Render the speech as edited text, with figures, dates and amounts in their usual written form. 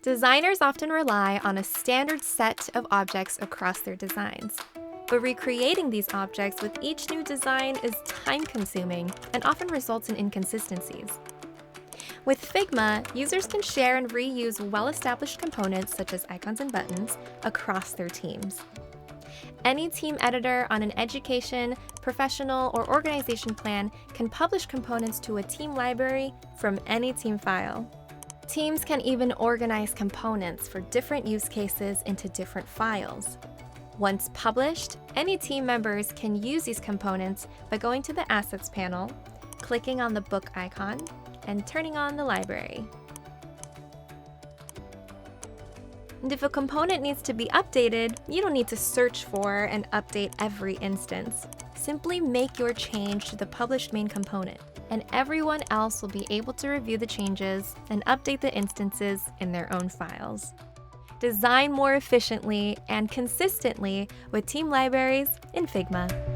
Designers often rely on a standard set of objects across their designs, but recreating these objects with each new design is time-consuming and often results in inconsistencies. With Figma, users can share and reuse well-established components such as icons and buttons across their teams. Any team editor on an education, professional, or organization plan can publish components to a team library from any team file. Teams can even organize components for different use cases into different files. Once published, any team members can use these components by going to the Assets panel, clicking on the book icon, and turning on the library. And if a component needs to be updated, you don't need to search for and update every instance. Simply make your change to the published main component, and everyone else will be able to review the changes and update the instances in their own files. Design more efficiently and consistently with team libraries in Figma.